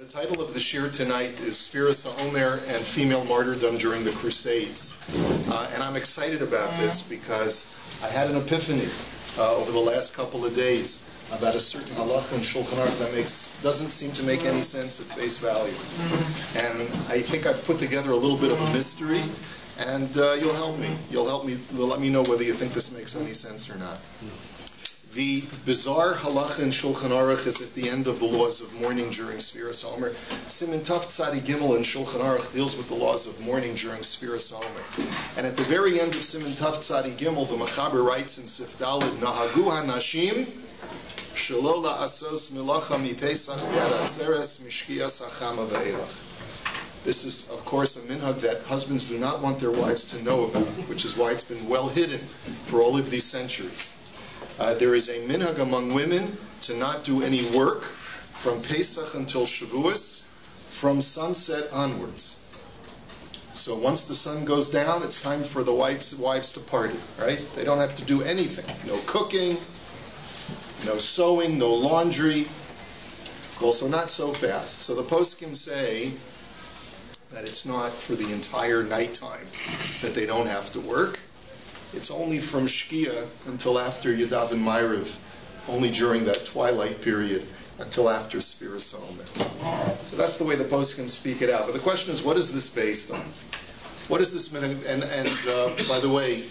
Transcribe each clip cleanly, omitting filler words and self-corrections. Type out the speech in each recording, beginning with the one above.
The title of the shiur tonight is Omer and Female Martyrdom During the Crusades. And I'm excited about this because I had an epiphany over the last couple of days about a certain halacha in Shulchan Aruch that doesn't seem to make any sense at face value. And I think I've put together a little bit of a mystery, and you'll help me. You'll let me know whether you think this makes any sense or not. The bizarre halacha in Shulchan Aruch is at the end of the laws of mourning during Sfiras Omer. Siman Taf Tzadi Gimel in Shulchan Aruch deals with the laws of mourning during Sfiras Omer. And at the very end of Siman Taf Tzadi Gimel, the Mechaber writes in Sif Daled, Nahagu HaNashim Shelo La'asos Milacha MiPesach V'ad Atzeres Mishkias Achama V'elach. This is, of course, a minhag that husbands do not want their wives to know about, which is why it's been well hidden for all of these centuries. There is a minhag among women to not do any work from Pesach until Shavuos, from sunset onwards. So once the sun goes down, it's time for the wives to party, right? They don't have to do anything. No cooking, no sewing, no laundry. Also not so fast. So the poskim say that it's not for the entire nighttime that they don't have to work. It's only from Shkia until after Yadav and Ma'ariv, only during that twilight period until after Sfiras Omer. So that's the way the poskim speak it out. But the question is, what is this based on? What is this? And by the way,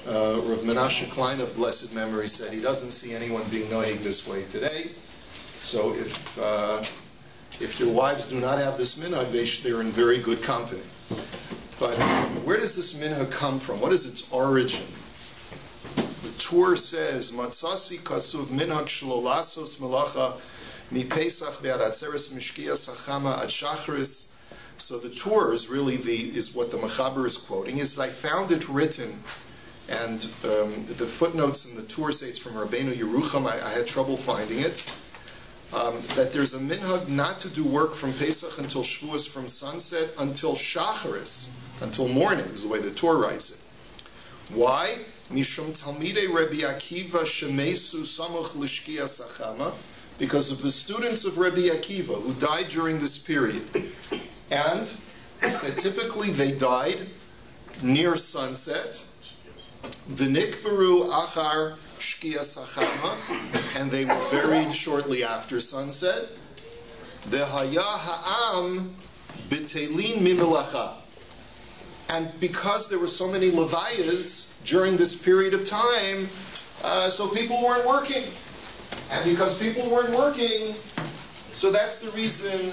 Rav Menashe Klein of blessed memory said he doesn't see anyone being noheg this way today. So if your wives do not have this minhag, they're in very good company. But where does this minhag come from? What is its origin? The Torah says, Matzasi kasuv minhag shelo lasos melacha mi Pesach ve'ad atzeres mishkias hachama ad shachris. So the Torah is really is what the Mechaber is quoting. Is I found it written, and the footnotes in the Torah say it's from Rabbeinu Yerucham. I had trouble finding it. That there's a minhag not to do work from Pesach until Shavuos, from sunset until Shacharis, until morning, is the way the Torah writes it. Why? Mishum Talmidei Rabbi Akiva shemesu samuch l'shkias hachama, because of the students of Rabbi Akiva who died during this period. And he said typically they died near sunset. V'nikberu achar shkias hachama, and they were buried shortly after sunset. V'haya ha'am b'teilin mimelacha. And because there were so many levayas during this period of time, so people weren't working. And because people weren't working, so that's the reason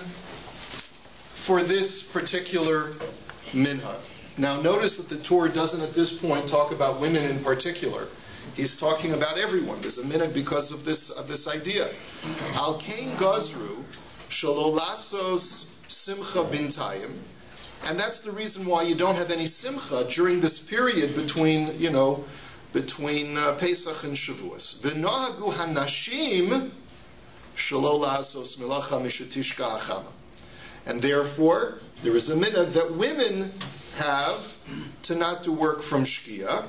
for this particular minhag. Now notice that the Torah doesn't at this point talk about women in particular. He's talking about everyone. There's a minhag because of this idea. Al kain gazru shelo lasos simcha bintayim. And that's the reason why you don't have any simcha during this period between Pesach and Shavuos. V'nohagu hanashim shelo la'asos melacha mishetishka hachama. And therefore, there is a minhag that women have to not do work from Shkia.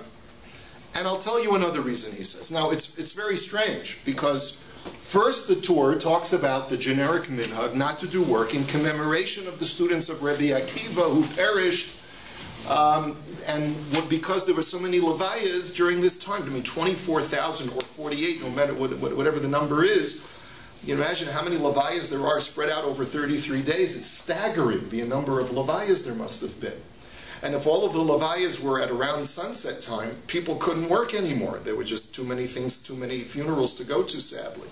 And I'll tell you another reason, he says. Now, it's very strange, because first the Torah talks about the generic minhag not to do work in commemoration of the students of Rabbi Akiva who perished, and because there were so many levayas during this time. I mean, 24,000 or 48, no matter whatever the number is. You imagine how many levayas there are spread out over 33 days. It's staggering the number of levayas there must have been. And if all of the levayas were at around sunset time, people couldn't work anymore. There were just too many things, too many funerals to go to, sadly.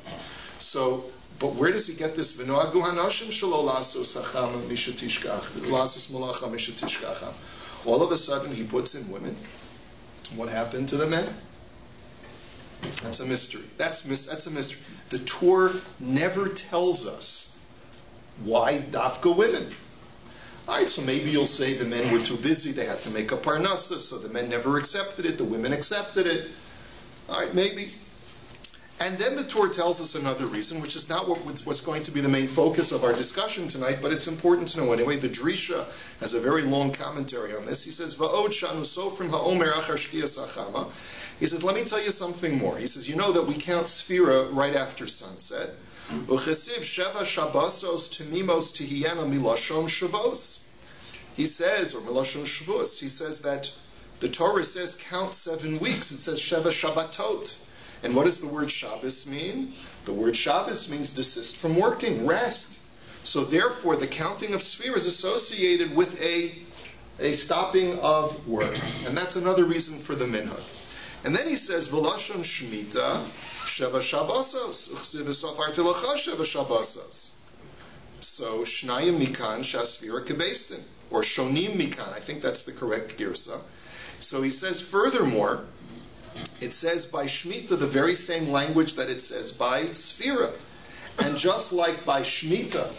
So, but where does he get this? V'nohagu hanashim shelo lasos hachama mishetishkach, lasos melacha mishetishkach. All of a sudden, he puts in women. What happened to the men? That's a mystery. That's a mystery. The Torah never tells us why dafka women. All right, so maybe you'll say the men were too busy, they had to make a parnasa, so the men never accepted it, the women accepted it. All right, maybe. And then the Torah tells us another reason, which is not what's going to be the main focus of our discussion tonight, but it's important to know anyway. The Drisha has a very long commentary on this. He says, Va'od shanu sofrim ha'omer achar shkias hachama. He says, let me tell you something more. He says, you know that we count Sfira right after sunset. Uchesiv sheva shabasos timimos tihiyena milashon shavos. He says, or milashon shavos, he says that the Torah says count 7 weeks. It says sheva shabbatot. And what does the word Shabbos mean? The word Shabbos means desist from working, rest. So therefore, the counting of Sfira is associated with a stopping of work. And that's another reason for the minhag. And then he says, V'lashon shmita sheva shabbosos, uchsiv v'sofarti lecha sheva shabbosos. So, shnayim mikan shasfira kebestin, or shonim mikan, I think that's the correct girsa. So he says, furthermore, it says by Shemitah the very same language that it says by Sfira. And just like by Shemitah,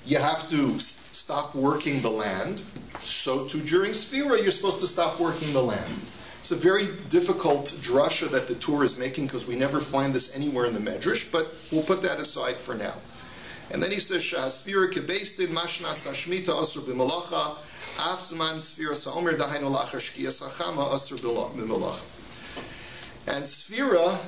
you have to stop working the land, so too during Sfira you're supposed to stop working the land. It's a very difficult drasha that the Torah is making because we never find this anywhere in the Medrash, but we'll put that aside for now. And then he says, Sha'asfira kebeistin mashnas hashmita asur b'malacha af zman sfira sa'omer dahainu lachar shkiya sachama asur b'malacha. And Sfira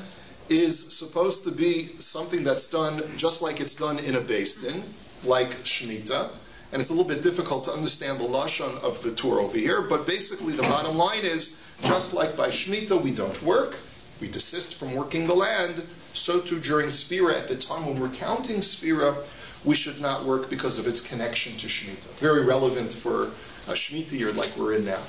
is supposed to be something that's done just like it's done in a Beis Din, like Shemitah. And it's a little bit difficult to understand the Lashon of the Torah over here, but basically the bottom line is, just like by Shemitah we don't work, we desist from working the land, so too during Sfira, at the time when we're counting Sfira, we should not work because of its connection to Shemitah. Very relevant for a Shemitah year like we're in now.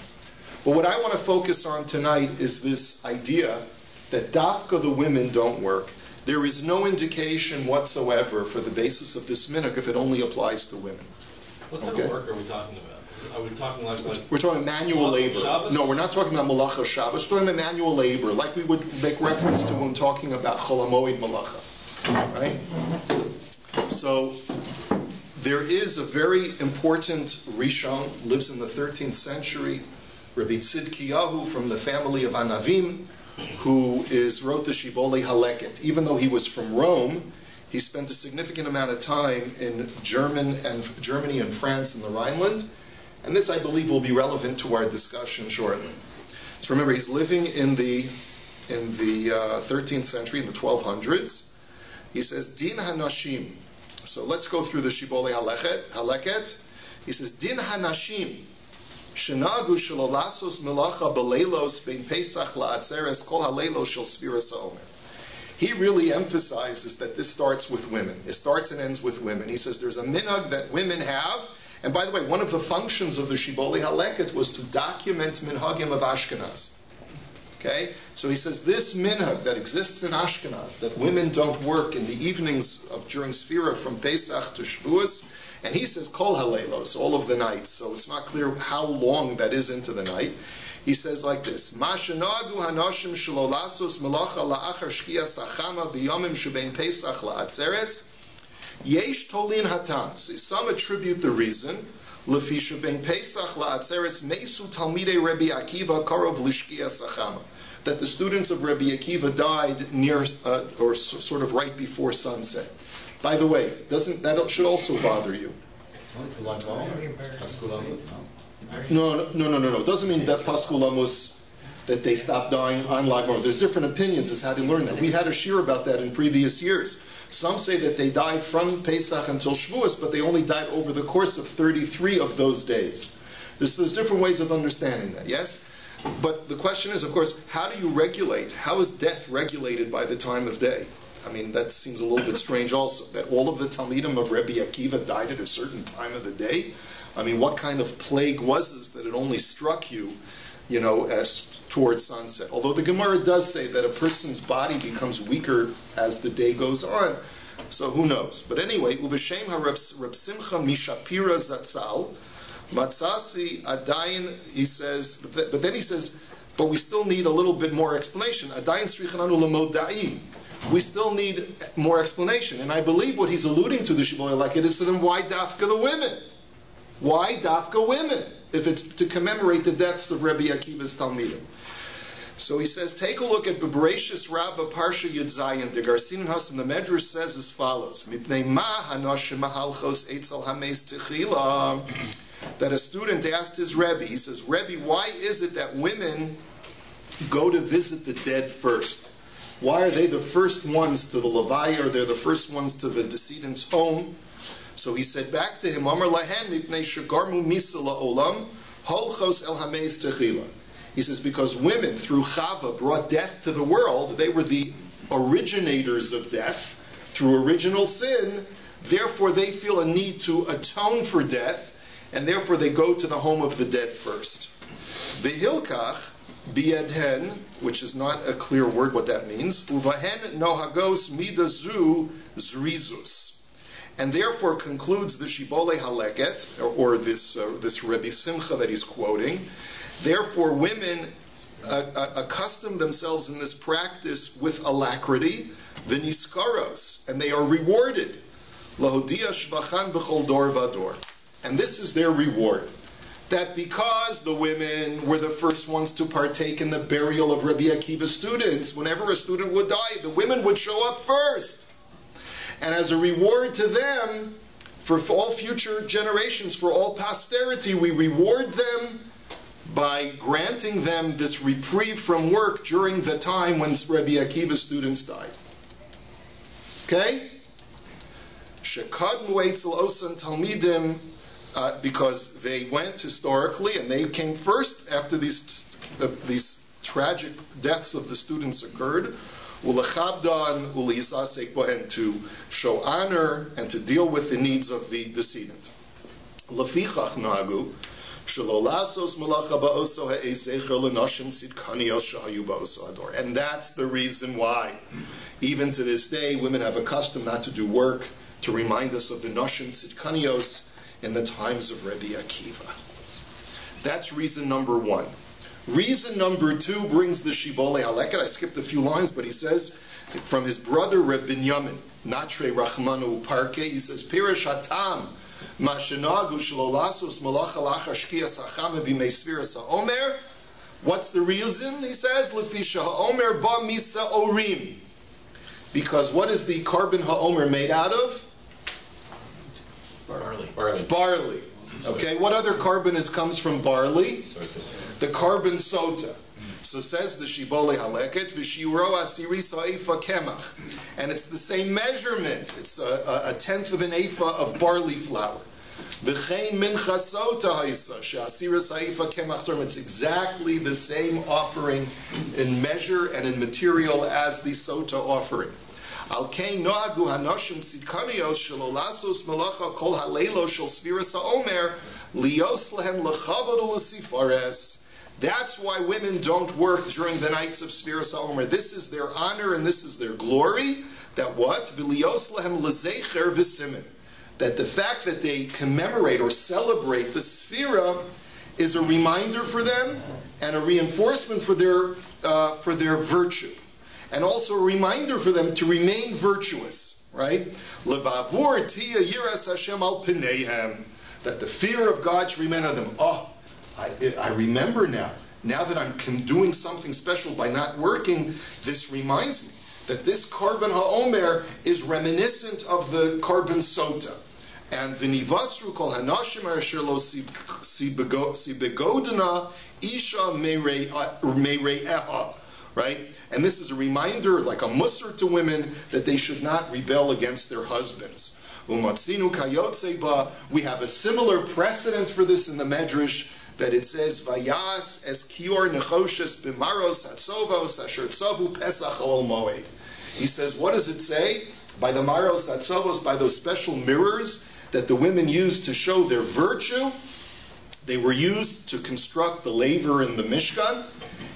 But what I want to focus on tonight is this idea that dafka the women don't work. There is no indication whatsoever for the basis of this minhag if it only applies to women. What kind of work are we talking about? Are we talking like we're talking manual labor. Shabbos? No, we're not talking about malacha Shabbos. We're talking about manual labor, like we would make reference to when talking about chol hamoed malacha. Right? So there is a very important Rishon, lives in the 13th century, Rabbi Tzidkiyahu from the family of Anavim, who wrote the Shibbolei Haleket. Even though he was from Rome, he spent a significant amount of time in Germany and France and the Rhineland. And this, I believe, will be relevant to our discussion shortly. So remember, he's living in the 13th century, in the 1200s. He says, Din Hanashim. So let's go through the Shibbolei Haleket. He says, Din Hanashim. Shenagu shalolasos melacha beleilos bein Pesach la'atzeres kol haleilos shel Sfiras Omer. He really emphasizes that this starts with women. It starts and ends with women. He says there's a minhag that women have. And by the way, one of the functions of the Shibbolei Haleket was to document minhagim of Ashkenaz. Okay? So he says this minhag that exists in Ashkenaz, that women don't work in the evenings during Sfira from Pesach to Shavuos, and he says kol haleilos, all of the nights. So it's not clear how long that is into the night. He says like this: Ma shenagu hanashim shelo lasos melacha la'achar shkiya sachama biyomim shebein Pesach la'atzeres yesh tolin hatam. So some attribute the reason lefi shebein Pesach la'atzeres meisu talmidei Rabbi Akiva karov lishkiya sachama, that the students of Rabbi Akiva died near or sort of right before sunset. By the way, that should also bother you? No. Doesn't mean that Paschul Amos, that they stopped dying on Lag BaOmer. There's different opinions as how to learn that. We had a shiur about that in previous years. Some say that they died from Pesach until Shavuos, but they only died over the course of 33 of those days. There's different ways of understanding that, yes? But the question is, of course, how do you regulate? How is death regulated by the time of day? I mean, that seems a little bit strange also, that all of the Talmidim of Rabbi Akiva died at a certain time of the day. I mean, what kind of plague was this that it only struck you, as towards sunset? Although the Gemara does say that a person's body becomes weaker as the day goes on, so who knows? But anyway, Uveshem HaReb Simcha Mishapira Zatzal, Matzasi Adayin, he says, but then he says, but we still need a little bit more explanation. Adayin Srichananu Lemodai. We still need more explanation. And I believe what he's alluding to, the Shibbolei Haleket, is to them, why dafka the women? Why dafka women? If it's to commemorate the deaths of Rabbi Akiva's Talmidim. So he says, take a look at Bebereshis Rabbah Parsha Yud Zayin. The Garsin Hasan, the Medrash says as follows: Mipnei ma hanoshim mahalchos eitzel hameis techila. That a student asked his Rebbe, he says, Rebbe, why is it that women go to visit the dead first? Why are they the first ones to the Levaya, or they're the first ones to the decedent's home? So he said back to him, Omer lahen mipnei shegarmu misa la'olam, holchos el hameis techila. He says, because women, through Chava, brought death to the world, they were the originators of death through original sin, therefore they feel a need to atone for death, and therefore they go to the home of the dead first. V'hilkach biedhen, which is not a clear word what that means, uvahen nohagos midazu zrizus. And therefore concludes the Shibbolei Haleket, or this Rebbe Simcha that he's quoting, therefore women accustom themselves in this practice with alacrity, v'niskaros, and they are rewarded. Lahodia shvachan b'chol dor vador. And this is their reward. That because the women were the first ones to partake in the burial of Rabbi Akiva's students, whenever a student would die, the women would show up first. And as a reward to them, for all future generations, for all posterity, we reward them by granting them this reprieve from work during the time when Rabbi Akiva's students died. Okay? Shekadmu eitzel osan talmidim, because they went historically, and they came first after these tragic deaths of the students occurred, ulechabdan uleisasek bohen, to show honor and to deal with the needs of the decedent. Lefichach nagu shelo lasos malacha ba'oso ha'ezecher l'noshim sidkanios shahayu ba'oso ador. And that's the reason why, even to this day, women have a custom not to do work to remind us of the noshim sidkanios in the times of Rabbi Akiva. That's reason number one. Reason number two brings the Shibbolei Haleket. I skipped a few lines, but he says, from his brother Reb Binyamin, Natre Rachmanu Parke, he says, Pirish Hatam, Mashinagu Shalolasos Malacha Lachashkia Sachama Bimei Sfiras Omer. What's the reason? He says, Lefisha Omer Ba Misa Orim. Because what is the carbon ha'omer made out of? Barley. Okay, what other carbon comes from barley? The carbon sota. So says the Shibbolei Haleket, v'shiuro asiri sa'ifa kemach. And it's the same measurement. It's a tenth of an ephah of barley flour. V'chein mincha sota ha'isa, she'asira sa'ifa kemach sorim. It's exactly the same offering in measure and in material as the sota offering. Al kein nohagu hanoshim sidkanios shelo lasos malacha kol halelo shel sfiras ha'omer lios lehem lechavod u'lesifares. That's why women don't work during the nights of Sfiras HaOmer. This is their honor and this is their glory. That what? V'lios lehem lezecher v'simen. That the fact that they commemorate or celebrate the Sfira is a reminder for them and a reinforcement for their virtue. And also a reminder for them to remain virtuous, right? Levavur tia yiras Hashem al pineihem, that the fear of God should remain on them. Oh, I remember now. Now that I'm doing something special by not working, this reminds me that this carbon ha'omer is reminiscent of the carbon sota. And v'nivasru kol hanashim asher lo sibegodna isha meire'eha. Right? And this is a reminder, like a musar to women, that they should not rebel against their husbands. Umatzinu kayotze ba. We have a similar precedent for this in the Medrash, that it says, Vayas es kior nechoshes b'maros hatzovos asher tzovu pesach ol moed. He says, what does it say? By the maros hatzovos, by those special mirrors that the women used to show their virtue, they were used to construct the laver in the Mishkan.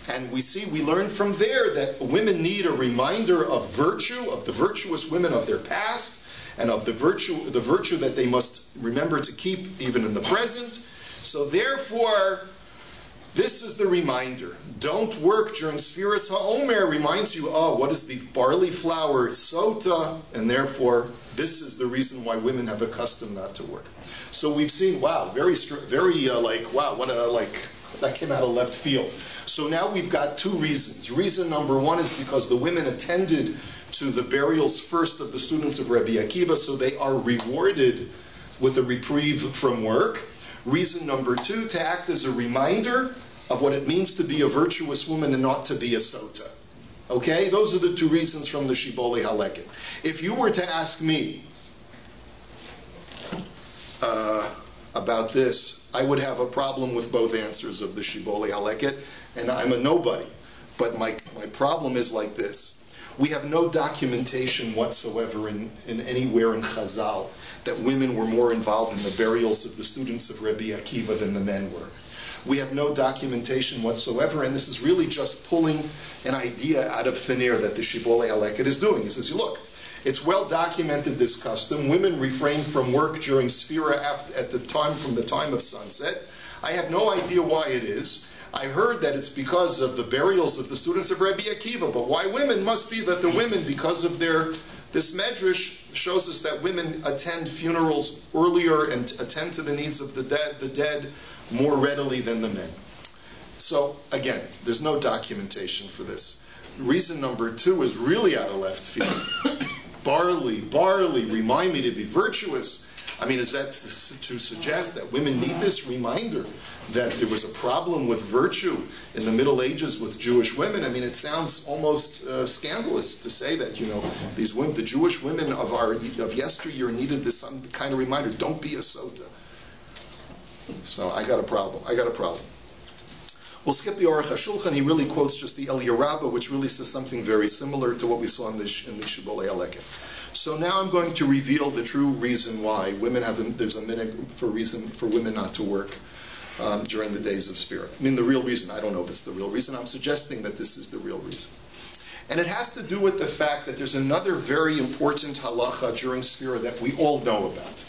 And we learn from there that women need a reminder of virtue, of the virtuous women of their past, and of the virtue that they must remember to keep even in the present. So therefore, this is the reminder. Don't work during Sfiras HaOmer. Reminds you, what is the barley flour? Sota. And therefore, this is the reason why women have a custom not to work. So we've seen, that came out of left field. So now we've got two reasons. Reason number one is because the women attended to the burials first of the students of Rabbi Akiva, so they are rewarded with a reprieve from work. Reason number two, to act as a reminder of what it means to be a virtuous woman and not to be a sota. Okay? Those are the two reasons from the Shibbolei Haleket. If you were to ask me about this, I would have a problem with both answers of the Shibbolei Haleket, and I'm a nobody. But my problem is like this. We have no documentation whatsoever in anywhere in Chazal that women were more involved in the burials of the students of Rabbi Akiva than the men were. We have no documentation whatsoever, and this is really just pulling an idea out of thin air that the Shibbolei Haleket is doing. He says, look, it's well documented, this custom. Women refrain from work during Sphira from the time of sunset. I have no idea why it is. I heard that it's because of the burials of the students of Rabbi Akiva, but why women? Must be that the women, because of this medrash shows us that women attend funerals earlier and attend to the needs of the dead more readily than the men. So again, there's no documentation for this. Reason number two is really out of left field. Barley, remind me to be virtuous. I mean, is that to suggest that women need this reminder that there was a problem with virtue in the Middle Ages with Jewish women? I mean, it sounds almost scandalous to say that, these women, the Jewish women of yesteryear needed this some kind of reminder. Don't be a sota. So I got a problem. We'll skip the Aruch HaShulchan. He really quotes just the Eliyah Rabbah, which really says something very similar to what we saw in the Shibbolei Haleket. So now I'm going to reveal the true reason why there's a minute for women not to work during the days of Spirit. I mean, the real reason. I don't know if it's the real reason. I'm suggesting that this is the real reason. And it has to do with the fact that there's another very important halacha during Spirit that we all know about.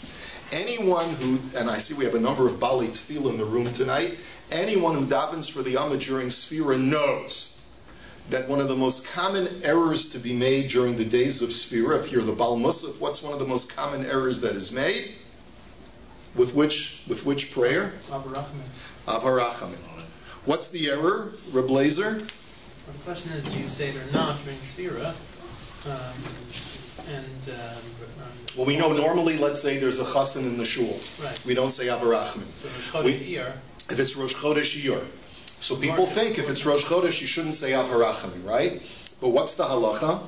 Anyone who, and I see we have a number of Bali Tefillah in the room tonight, anyone who davens for the Yama during Sphira knows that one of the most common errors to be made during the days of Sphira, if you're the Bal Musaf, what's one of the most common errors that is made? With which prayer? Avraham. What's the error, Reb Blazer? Well, the question is, do you say it or not during Sphira? Well, we know normally, let's say there's a chassan in the shul. Right. We don't say Avraham. So Rosh Chodesh Iyar. If it's Rosh Chodesh Iyar. So people think if it's Rosh Chodesh, you shouldn't say Avraham, right? But what's the halacha?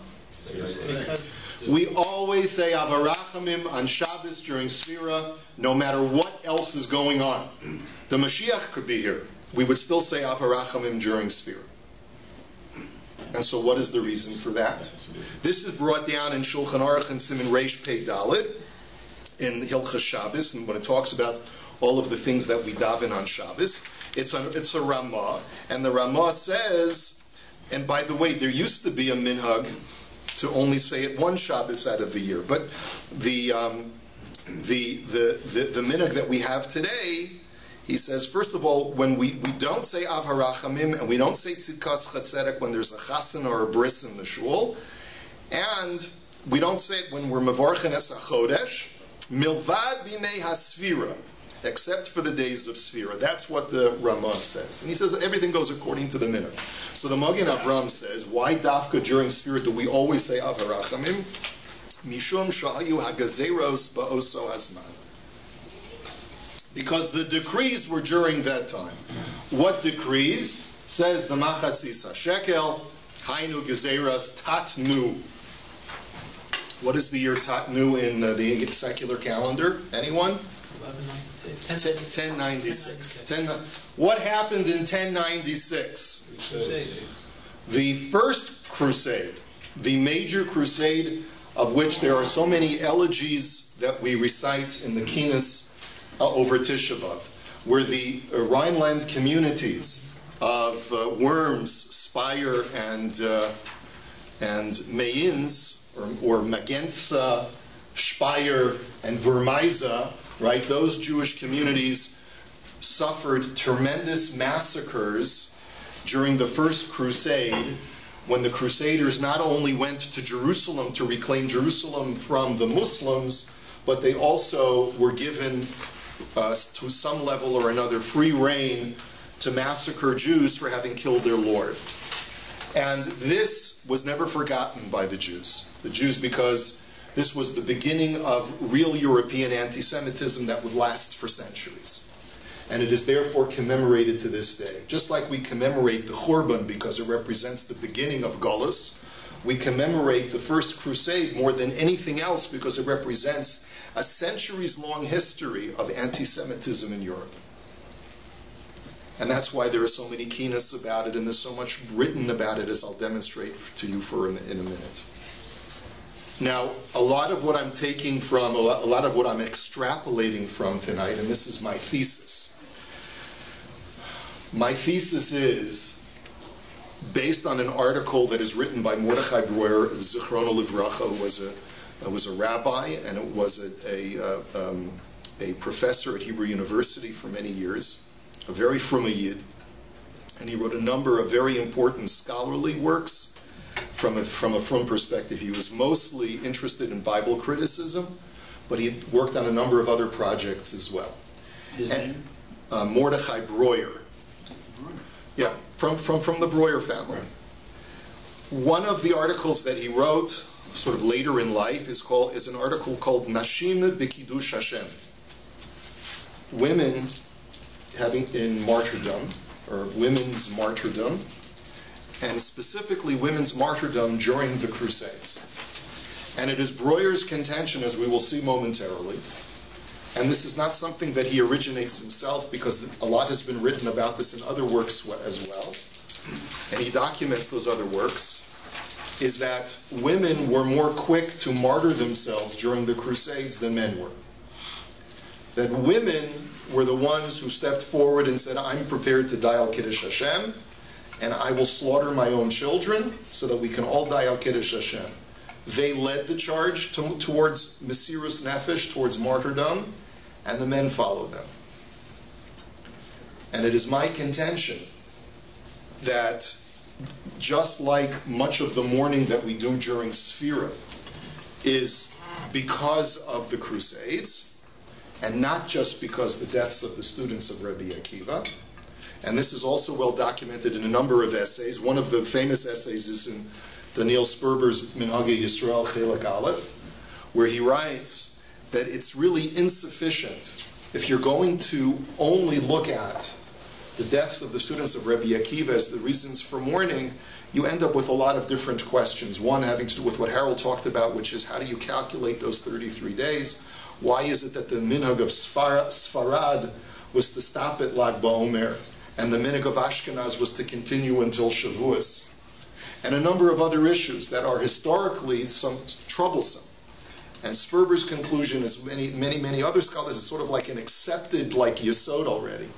We always say Avraham on Shabbos during Sphira, no matter what else is going on. The Mashiach could be here. We would still say Avraham during Sphira. And so what is the reason for that? This is brought down in Shulchan Aruch and Siman Reish Pei Dalet in Hilchas Shabbos, and when it talks about all of the things that we daven on Shabbos, it's a Ramah, and the Ramah says, and by the way, there used to be a minhag to only say it one Shabbos out of the year, but the minhag that we have today, he says, first of all, when we don't say Av Harachamim and we don't say Tzidkas Chatzedek when there's a chasen or a bris in the shul, and we don't say it when we're Mevorchen Es HaChodesh, Milvad B'nei HaSfira, except for the days of Sphira. That's what the Ramah says. And he says everything goes according to the minhag. So the Magen Avram says, why dafka during Sphira do we always say Av Harachamim? Mishum Shahayu HaGazeros Ba'oso Azman. Because the decrees were during that time. What decrees? Says the Machatzis HaShekel, Hainu Gezeras Tatnu. What is the year Tatnu in the secular calendar? Anyone? 1096. What happened in 1096? The first crusade, the major crusade of which there are so many elegies that we recite in the Kinas over Tisha B'Av, where the Rhineland communities of Worms, Speyer, and Mayins, or Magenza, Speyer, and Vermeisa, right? Those Jewish communities suffered tremendous massacres during the First Crusade, when the Crusaders not only went to Jerusalem to reclaim Jerusalem from the Muslims, but they also were given, to some level or another, free rein to massacre Jews for having killed their Lord. And this was never forgotten by the Jews. The Jews, because this was the beginning of real European anti-Semitism that would last for centuries. and it is therefore commemorated to this day. Just like we commemorate the Churban because it represents the beginning of Golus, we commemorate the First Crusade more than anything else because it represents a centuries-long history of anti-Semitism in Europe. And that's why there are so many keynotes about it, and there's so much written about it, as I'll demonstrate to you in a minute. Now, a lot of what I'm taking from, a lot of what I'm extrapolating from tonight, and this is my thesis. My thesis is based on an article that is written by Mordechai Breuer, Zichrono Livracha, who was a rabbi, and it was a professor at Hebrew University for many years, a very frum Yid, and he wrote a number of very important scholarly works from a frum perspective. He was mostly interested in Bible criticism, but he worked on a number of other projects as well. His name? Mordechai Breuer. Yeah, from the Breuer family. Right. One of the articles that he wrote, sort of later in life, is an article called Nashim B'Kiddush Hashem. Women having in martyrdom, or women's martyrdom, and specifically women's martyrdom during the Crusades. And it is Breuer's contention, as we will see momentarily, and this is not something that he originates himself, because a lot has been written about this in other works as well, and he documents those other works, is that women were more quick to martyr themselves during the Crusades than men were. That women were the ones who stepped forward and said, I'm prepared to die al Kiddush Hashem, and I will slaughter my own children so that we can all die al Kiddush Hashem. They led the charge towards Mesirus Nefesh, towards martyrdom, and the men followed them. And it is my contention that just like much of the mourning that we do during Sfira is because of the Crusades, and not just because the deaths of the students of Rabbi Akiva, and this is also well documented in a number of essays. One of the famous essays is in Daniel Sperber's Minhagei Yisrael Chelek Aleph, where he writes that it's really insufficient if you're going to only look at the deaths of the students of Rabbi Akiva as the reasons for mourning. You end up with a lot of different questions. One having to do with what Harold talked about, which is how do you calculate those 33 days? Why is it that the minhag of Sfarad was to stop at Lag BaOmer, and the minhag of Ashkenaz was to continue until Shavuos? And a number of other issues that are historically troublesome. And Sperber's conclusion, as many other scholars, is sort of like an accepted yesod already.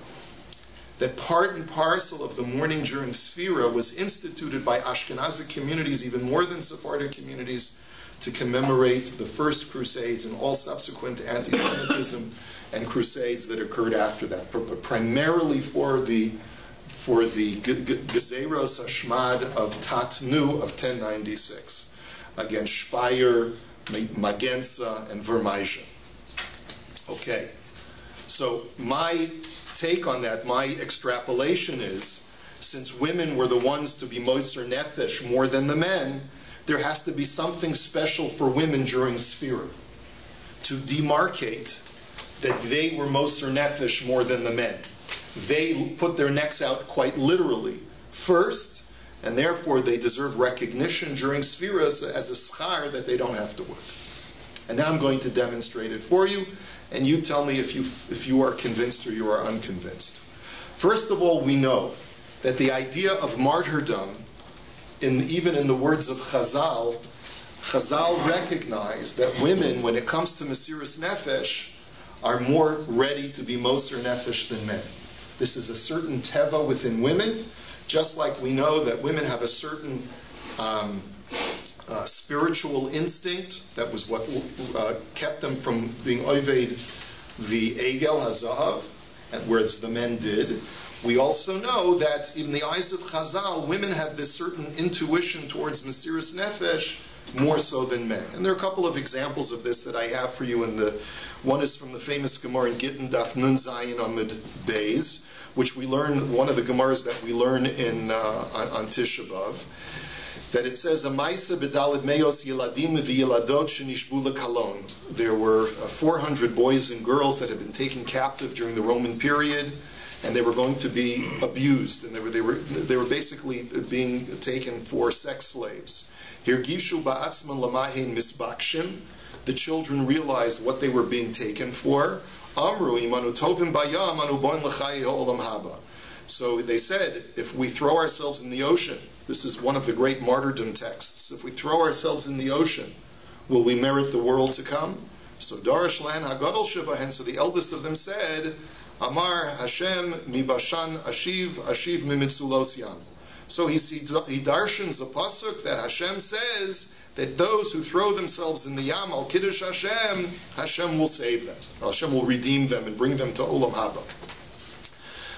That part and parcel of the mourning during Sfira was instituted by Ashkenazic communities, even more than Sephardic communities, to commemorate the First Crusades and all subsequent anti-Semitism and Crusades that occurred after that, primarily for the Gezeros Hashmad of Tatnu of 1096 against Speyer, Magensa, and Vermeisha. Okay, so my take on that, my extrapolation is, since women were the ones to be Moser Nefesh more than the men, there has to be something special for women during Sfira to demarcate that they were Moser Nefesh more than the men. They put their necks out quite literally first, and therefore they deserve recognition during Sfira as a schar that they don't have to work. And now I'm going to demonstrate it for you, and you tell me if you are convinced or you are unconvinced. First of all, we know that the idea of martyrdom, even in the words of Chazal recognize that women, when it comes to Mesirus Nefesh, are more ready to be Moser Nefesh than men. This is a certain teva within women, just like we know that women have a certain spiritual instinct. That was what kept them from being oved the Egel HaZahav, whereas the men did. We also know that in the eyes of Chazal, women have this certain intuition towards Mesirus Nefesh more so than men. And there are a couple of examples of this that I have for you. One is from the famous Gemara in Gittin, Daf Nun Zayin Amud Beis, which we learn, one of the Gemaras that we learn on Tisha B'Av. that it says, "Amaisa b'daled meyos yeladim v'yeladot shenishbu lekalon." There were 400 boys and girls that had been taken captive during the Roman period, and they were going to be abused, and they were basically being taken for sex slaves. Hirgishu ba'atzman lamahin misbakshim. The children realized what they were being taken for. Amru imanu tovim bayam anu boin l'chayi ha'olam haba. So they said, if we throw ourselves in the ocean, this is one of the great martyrdom texts, if we throw ourselves in the ocean, will we merit the world to come? So Darash Lan HaGadol Shebahen, so the eldest of them said, Amar Hashem mi bashan ashiv mimitzulosyan. So he darshans the pasuk that Hashem says that those who throw themselves in the Yam al Kiddush Hashem, Hashem will save them. Hashem will redeem them and bring them to Olam Haba.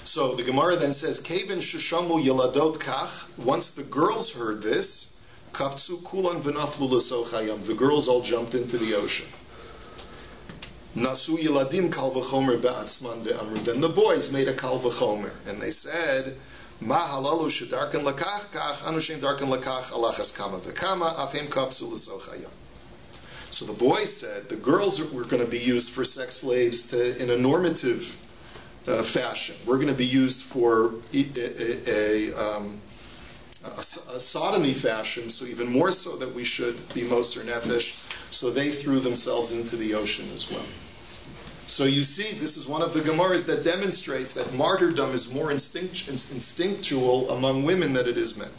So the Gemara then says, Kevin sheshamu yeladot kach. Once the girls heard this, kavtsu kulan v'naflu l'sochayam. The girls all jumped into the ocean. Nasu yeladim kal v'chomer be'atzman de'amru. Then the boys made a kal v'chomer, and they said, Ma halalu shedarkan lakach kach anu shem darkan lakach alachas kama v'kama afhem kavtsu l'sochayam. So the boys said the girls were going to be used for sex slaves in a normative fashion. We're going to be used for a sodomy fashion, so even more so that we should be moser nefesh. So they threw themselves into the ocean as well. So you see, this is one of the Gemaras that demonstrates that martyrdom is more instinctual among women than it is men.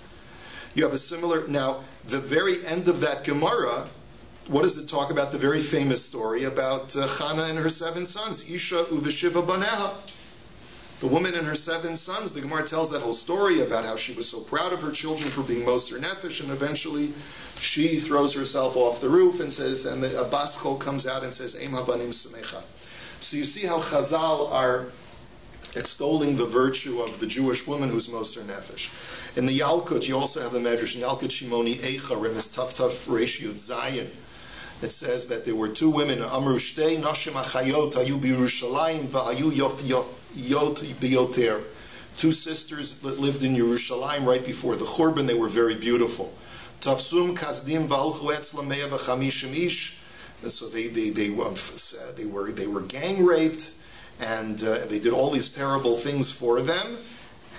You have a similar, now, the very end of that Gemara, what does it talk about? The very famous story about Chana and her 7 sons, Isha uveshiva baneha. The woman and her 7 sons, the Gemara tells that whole story about how she was so proud of her children for being moser nefesh, and eventually she throws herself off the roof and says, and a bas kol comes out and says, Eim habanim samecha. So you see how Chazal are extolling the virtue of the Jewish woman who's moser nefesh. In the Yalkut, you also have a medrash in Yalkut Shimoni Eicha, Remes Tav Tav Reishiyot Zayin. It says that there were 2 women, Amru Shtei Nashim Achayot Hayu B'Yerushalayim V'Hayu Yot B'Yoter. 2 sisters that lived in Yerushalayim right before the Churban. They were very beautiful. Tafsum Kasdim V'Halchu Etzla Me'ah V'Chamishim Ish. And so they were gang raped, and they did all these terrible things for them,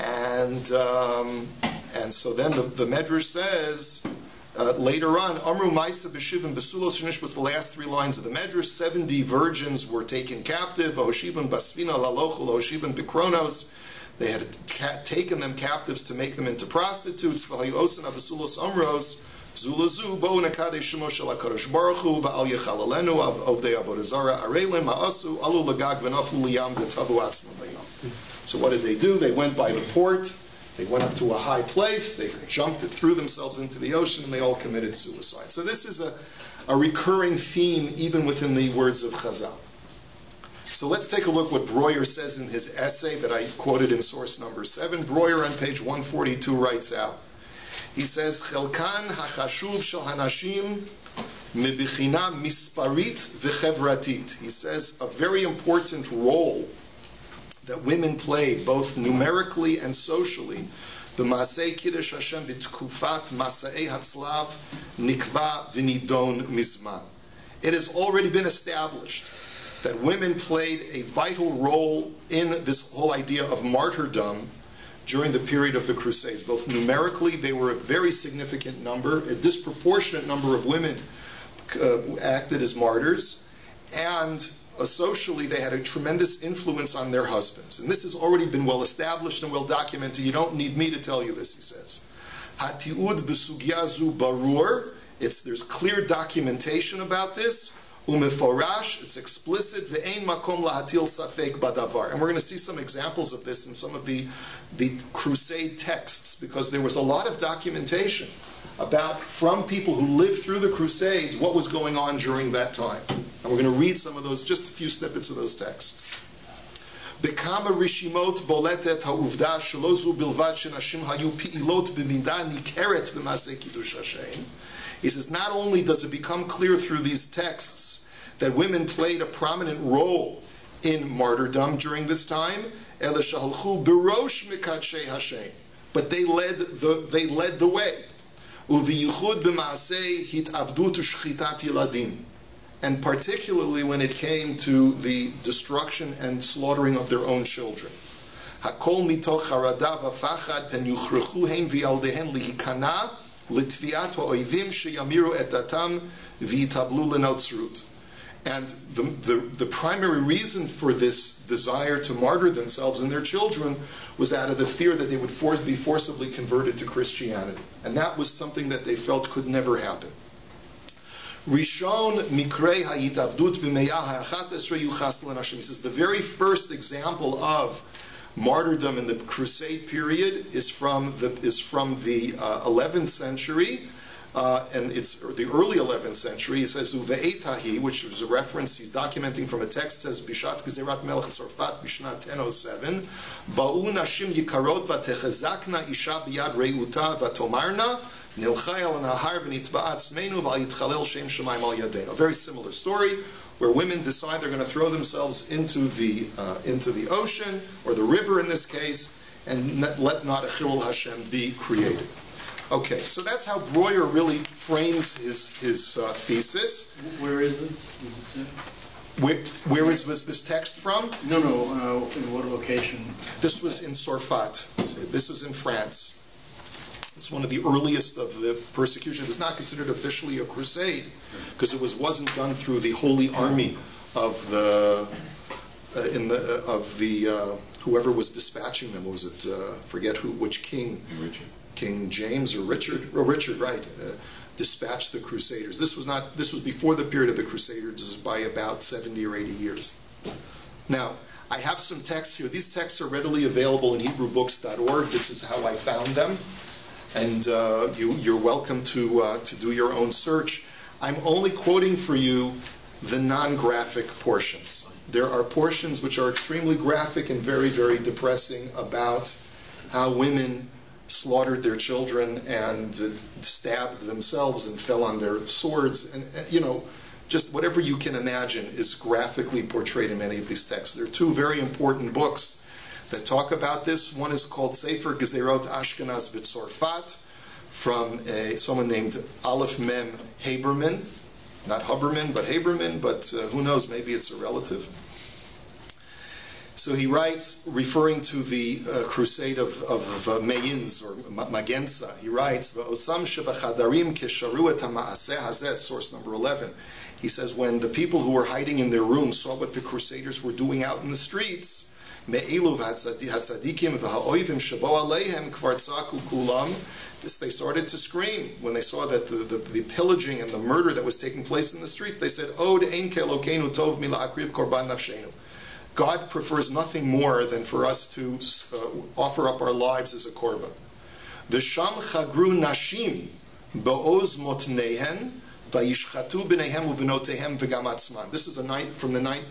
and so then the Medrash says. Later on, Amru Maisa B'Shivim B'Sulos Shinish was the last 3 lines of the Medrash. 70 virgins were taken captive. V'Hoshivim Basfina Lalochul Hoshivim B'Kronos. They had taken them captives to make them into prostitutes. V'Hayosan Ab'Sulos Amros Zulazu Bo Nekade Shemo Shel HaKadosh Baruch Hu V'Al Yechalalenu Avdei Avodah Zarah Areilim Ma'asu Alu Lagag V'Naflu Liyam V'Tavu Atzmam Liyam. So what did they do? They went by the port. They went up to a high place, they jumped it, threw themselves into the ocean, and they all committed suicide. So this is a recurring theme even within the words of Chazal. So let's take a look what Breuer says in his essay that I quoted in source number 7. Breuer on page 142 writes out, he says, Chelkan hachashuv shel hanashim mebechina misparit v'chevratit. He says a very important role that women played, both numerically and socially, b'masei kiddush Hashem b'tkufat masei hatzlav nikva v'nidon mizman. It has already been established that women played a vital role in this whole idea of martyrdom during the period of the Crusades. Both numerically, they were a very significant number, a disproportionate number of women acted as martyrs, and socially, they had a tremendous influence on their husbands. And this has already been well established and well documented. You don't need me to tell you this, he says. Hati'ud b'sugya zu barur. There's clear documentation about this. Umeforash, it's explicit. Ve'ein makom lahatil safek badavar. And we're going to see some examples of this in some of the Crusade texts, because there was a lot of documentation about, from people who lived through the Crusades, what was going on during that time. And we're going to read some of those, just a few snippets of those texts. Bekama rishimot boletet ha'uvda shelo zu bilvad shenashim hayu pi'ilot b'minda nikeret b'masei kiddush Hashem. He says, not only does it become clear through these texts that women played a prominent role in martyrdom during this time, ela shahalchu birosh mikadshei Hashem, but they led the way. Uviyuchud b'maaseh hitavdut u'shchitat yiladim. And particularly when it came to the destruction and slaughtering of their own children. Hakol mitoch harada v'fachad pen yuchrechu hein v'yaldehen lihikana litviat ha'oivim sheyamiru et datam v'yitablu l'notzrut. And the primary reason for this desire to martyr themselves and their children was out of the fear that they would be forcibly converted to Christianity. And that was something that they felt could never happen. Rishon mikrei ha'yitavdut b'me'ah ha'achat esrei yuchas l'nashim. He says the very first example of martyrdom in the Crusade period is from the 11th century. And it's the early 11th century. He says Uve'etahi, which is a reference he's documenting from a text, says Bishat Gezerat Melech Tzorfat Bishnat 1007 Ba'u Nashim Yikarot Vatechezakna Isha Biyad Reuta Vatomarna Nilchai Al Nahar V'Nitba'at Tzmeinu V'Yitchalel Shem Shemaim Al Yadeinu. A very similar story where women decide they're going to throw themselves into the ocean or the river in this case, and let not a Chilul Hashem be created. Okay, so that's how Breuer really frames his thesis. Where is this? Does it say? Where was this text from? No, in what location? This was in Sorfat. This was in France. It's one of the earliest of the persecution. It was not considered officially a crusade because it wasn't done through the holy army of whoever was dispatching them. Was it forget which king? Richard. King James or Richard? Oh, Richard, right. Dispatched the Crusaders. This was before the period of the Crusaders by about 70 or 80 years. Now, I have some texts here. These texts are readily available in HebrewBooks.org. This is how I found them. And you're welcome to do your own search. I'm only quoting for you the non-graphic portions. There are portions which are extremely graphic and very, very depressing about how women slaughtered their children and stabbed themselves and fell on their swords. And just whatever you can imagine is graphically portrayed in many of these texts. There are two very important books that talk about this. One is called Sefer Gezerot Ashkenaz V'Tzorfat from someone named Aleph Mem Haberman. Not Huberman, but Haberman, but who knows, maybe it's a relative. So he writes, referring to the crusade of Mayins or Magensa, he writes, "V'osam shebachadarim kesharu et ha'maaseh hazeh," source number 11. He says, when the people who were hiding in their rooms saw what the Crusaders were doing out in the streets, me'elu v'hatzadikim v'ha'oivim shebo aleihem kvar tzaku kulam, they started to scream when they saw that the pillaging and the murder that was taking place in the streets. They said, "Od ein ke'elokeinu tov mila'akriv korban nafshenu." God prefers nothing more than for us to offer up our lives as a korban. V'sham chagru nashim ba'oz motneihen va'yishchatu b'neihem u'v'notehem v'gam atzman. This is from the night.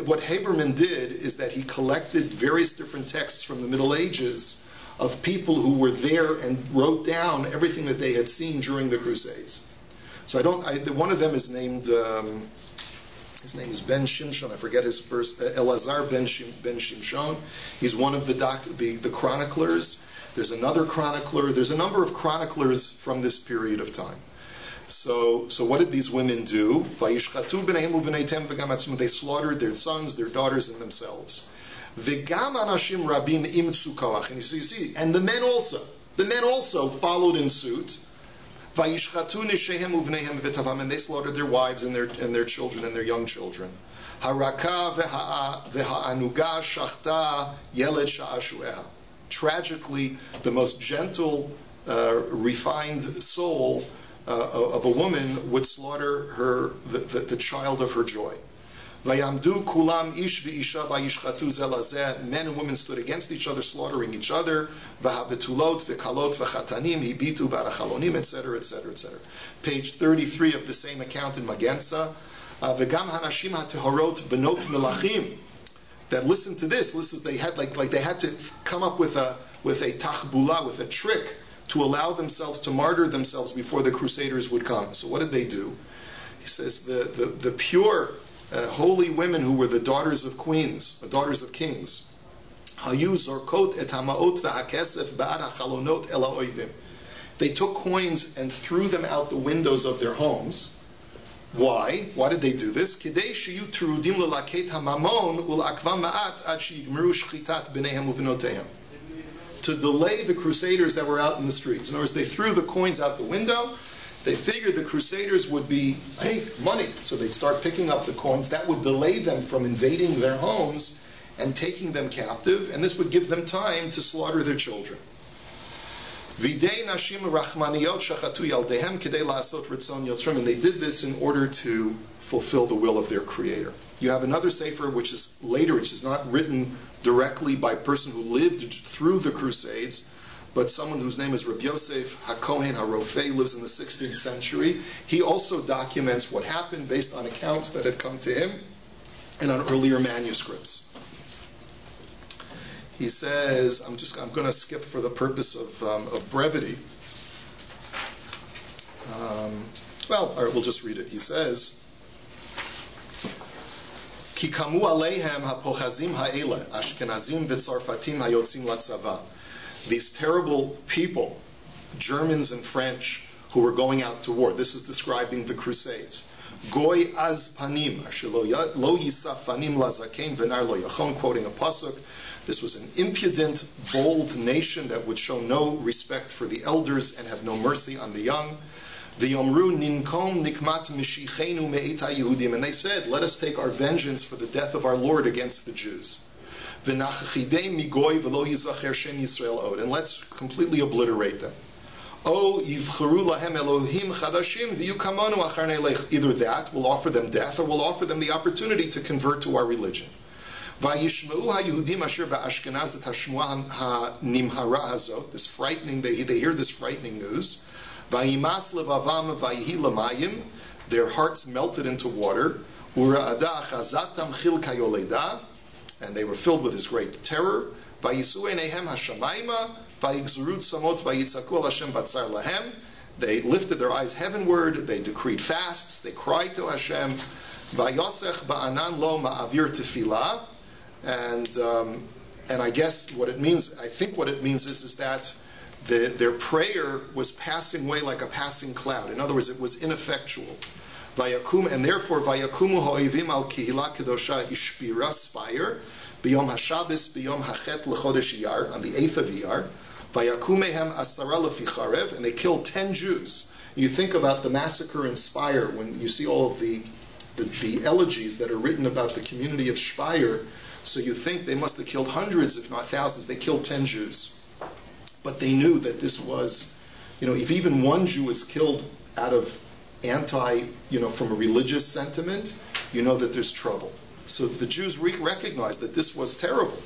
What Haberman did is that he collected various different texts from the Middle Ages of people who were there and wrote down everything that they had seen during the Crusades. So one of them is named. His name is Ben Shimshon. I forget his first. Elazar Ben Shimshon. He's one of the chroniclers. There's another chronicler. There's a number of chroniclers from this period of time. So what did these women do? They slaughtered their sons, their daughters, and themselves. V'gam anashim rabim imtzu koach. And you see, and the men also followed in suit. Vayishchatu nishehem uvneihem v'tavam, and they slaughtered their wives and their children and their young children. Haraka v'ha'anuga shachta yeled sha'ashueha. Tragically, the most gentle, refined soul of a woman would slaughter the child of her joy. Vayamdu kulam ish v'isha vayishchatu zelazeh. Men and women stood against each other, slaughtering each other. V'habetulot v'kalot v'chatanim hibitu v'arachalonim, etc., etc., etc. Page 33 of the same account in Magensa. V'gam hanashim hatehorot benot melachim. That listen to this. Listen, they had they had to come up with a tachbula, with a trick to allow themselves to martyr themselves before the Crusaders would come. So what did they do? He says the pure holy women who were the daughters of queens, the daughters of kings. They They took coins and threw them out the windows of their homes. Why? Why did they do this? To delay the crusaders that were out in the streets. In other words, they threw the coins out the window. They figured the crusaders would be, hey, money. So they'd start picking up the coins. That would delay them from invading their homes and taking them captive. And this would give them time to slaughter their children. And they did this in order to fulfill the will of their Creator. You have another sefer which is later, which is not written directly by a person who lived through the Crusades, but someone whose name is Rabbi Yoseph HaKohen HaRofei, lives in the 16th century. He also documents what happened based on accounts that had come to him and on earlier manuscripts. He says, I'm going to skip for the purpose of brevity. All right, we'll just read it. He says, Ki kamu aleihem hapochazim ha'ele, Ashkenazim v'Tzarfatim hayotzim latzava. These terrible people, Germans and French, who were going out to war. This is describing the Crusades. Goy az panim, asher lo yisaf fanim lazakein v'nar lo yachon, quoting a pasuk. This was an impudent, bold nation that would show no respect for the elders and have no mercy on the young. V'yomru ninkom nikmat mishichenu me'eta Yehudim. And they said, let us take our vengeance for the death of our Lord against the Jews. V'nachachidei migoy v'lo yizacher shem Yisrael od. And let's completely obliterate them. O yivcharu lahem Elohim chadashim v'yu kamanu achar neilech. Either that, we'll offer them death, or we'll offer them the opportunity to convert to our religion. Vayishmeu haYehudim asher ba'Ashkenaz et hashmua hanimhara hazot. This frightening, they hear this frightening news. Vayimas levavam vayihi lamayim. Their hearts melted into water. Ura'ada chazatam chil kayoleda. And they were filled with this great terror. Vayisu einehem hashamayma. Vayigzurut samot vayitzaku al Hashem batzar lahem. They lifted their eyes heavenward. They decreed fasts. They cried to Hashem. Vayosech ba'anan lo ma'avir tefillah. And I guess what it means, I think what it means is that their prayer was passing away like a passing cloud. In other words, it was ineffectual. Vayakum, and therefore, Vayakumu ha'oivim al kihila kedosha ishpira, spire, b'yom hashabis, b'yom hachet l'chodesh Iyar, on the 8th of Iyar, Vayakumehem asara lefi charev, and they killed 10 Jews. You think about the massacre in Spire, when you see all of the elegies that are written about the community of Speyer, so you think they must have killed hundreds, if not thousands. They killed 10 Jews. But they knew that this was, if even one Jew is killed out of from a religious sentiment, you know that there's trouble. So the Jews recognized that this was terrible.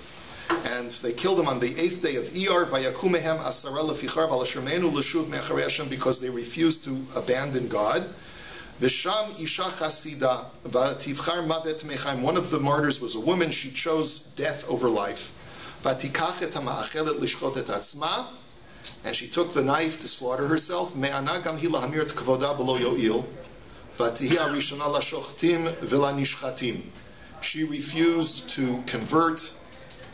And they killed him on the 8th day of Iyar, Vayakumehem asara lefichar v'lashermenu l'shuv me'acharei Hashem, because they refused to abandon God. V'sham isha chasida v'tivchar mavet mechaim. One of the martyrs was a woman. She chose death over life. V'tikach et ha'ma'achelet lishchot et atzma. And she took the knife to slaughter herself. Me'ana gam hi lahamir et kvoda b'lo yo'il. V'tihi ha'rishona la'shochtim v'la'nishchatim. She refused to convert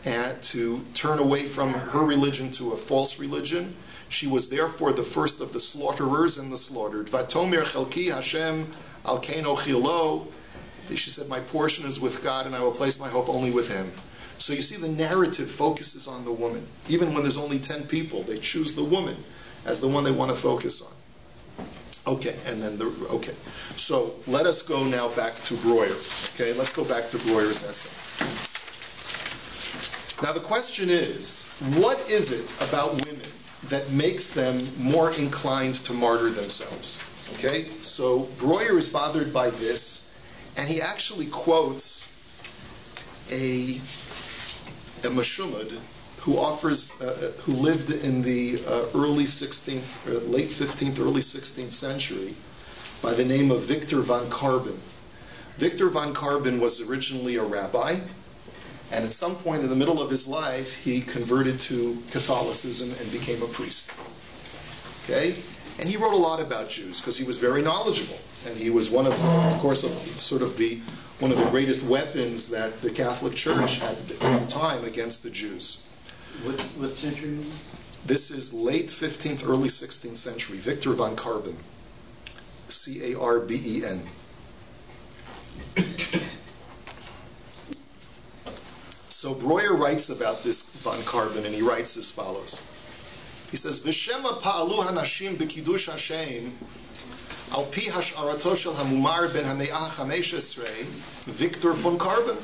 and to turn away from her religion to a false religion. She was therefore the first of the slaughterers and the slaughtered. Vatomer chelki Hashem al kein ochilo. She said, my portion is with God, and I will place my hope only with Him. So you see, the narrative focuses on the woman. Even when there's only 10 people, they choose the woman as the one they want to focus on. Okay, okay. So let us go now back to Breuer. Okay, let's go back to Breuer's essay. Now the question is, what is it about women that makes them more inclined to martyr themselves? Okay, so Breuer is bothered by this, and he actually quotes a Meshumad who lived in the early 16th, late 15th, early 16th century, by the name of Victor von Karbon. Victor von Karbon was originally a rabbi, and at some point in the middle of his life, he converted to Catholicism and became a priest. Okay? And he wrote a lot about Jews because he was very knowledgeable. And he was one of course, one of the greatest weapons that the Catholic Church had at the time against the Jews. What century? This is late 15th, early 16th century. Victor von Karben, C-A-R-B-E-N. So Breuer writes about this von Karben, and he writes as follows. He says, "V'shema pa'alu hanashim b'kiddush Hashem al pi hash'arato shel hamumar ben hame'ah ha-15, Victor von Karben."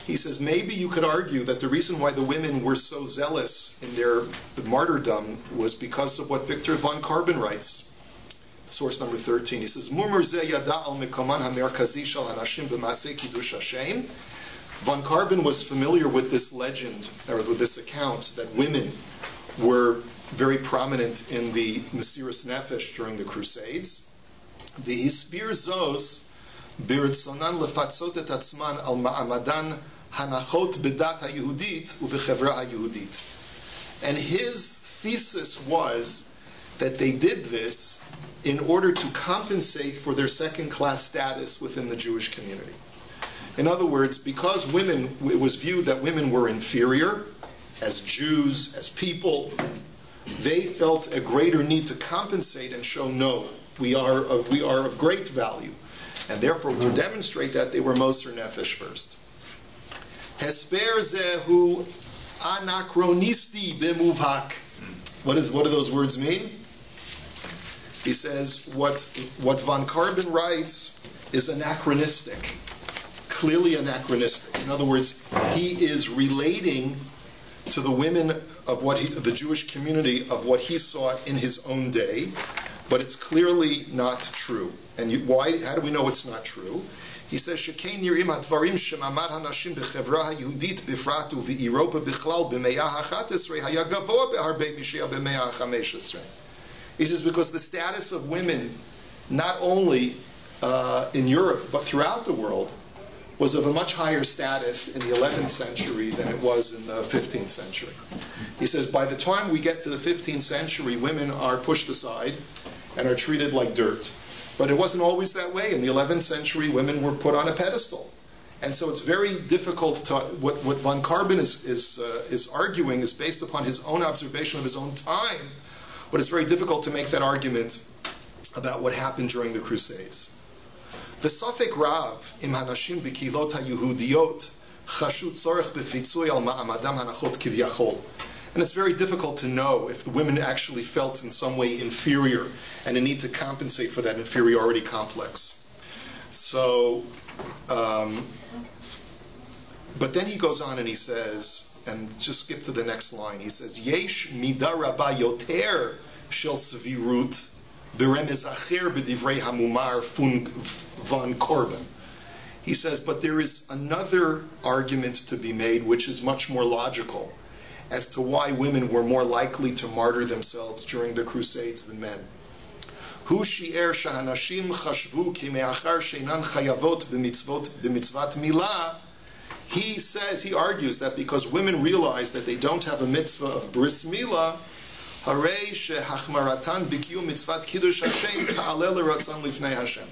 He says, maybe you could argue that the reason why the women were so zealous in their martyrdom was because of what Victor von Karben writes. Source number 13. He says, "Mumur ze yada al mikoman hamerkazi shel hanashim b'masei kiddush Hashem." Von Karben was familiar with this legend, or with this account, that women were very prominent in the Mesiras Nefesh during the Crusades. V'hispir zos biritzonan lefatzot et atzman al ma'amadan hanachot bedat ha'yehudit u'bechevra ha'yehudit. And his thesis was that they did this in order to compensate for their second-class status within the Jewish community. In other words, because women, it was viewed that women were inferior as Jews, as people, they felt a greater need to compensate and show, no, we are of great value. And therefore, to demonstrate that, they were Moser Nefesh first. Hesper zehu anachronisti b'muvhak. What do those words mean? He says, what von Karben writes is anachronistic. Clearly anachronistic. In other words, he is relating to the women of the Jewish community of what he saw in his own day, but it's clearly not true. And why? How do we know it's not true? He says, "Shekein nirim hadvarim shemamad hanashim bechevra hayudit bifrat uve'Europa bichlal b'me'ah ha-11 haya gavoa be'harbei mishia b'me'ah ha-15." He says, because the status of women, not only in Europe, but throughout the world, was of a much higher status in the 11th century than it was in the 15th century. He says, by the time we get to the 15th century, women are pushed aside and are treated like dirt. But it wasn't always that way. In the 11th century, women were put on a pedestal. And so it's very difficult to, what von Karben is arguing is based upon his own observation of his own time, but it's very difficult to make that argument about what happened during the Crusades. V'safek rav im hanashim b'kilot ha'yehudiyot chashu tzorech b'fitzui al ma'amadam hanachot kivyachol. And it's very difficult to know if the women actually felt in some way inferior and a need to compensate for that inferiority complex. So, but then he goes on and he says, and just skip to the next line, he says, Yesh midah rabba yoter shel svirut b'remez acher b'divrei hamumar von Karben. He says, but there is another argument to be made which is much more logical as to why women were more likely to martyr themselves during the Crusades than men. Hu shi'er shahanashim chashvu ki me'achar sheinan chayavot b'mitzvat milah. He says, he argues that because women realize that they don't have a mitzvah of bris milah, harei shehachmaratan b'kiyum mitzvat kiddush Hashem ta'aleh l'ratzon lifnei Hashem.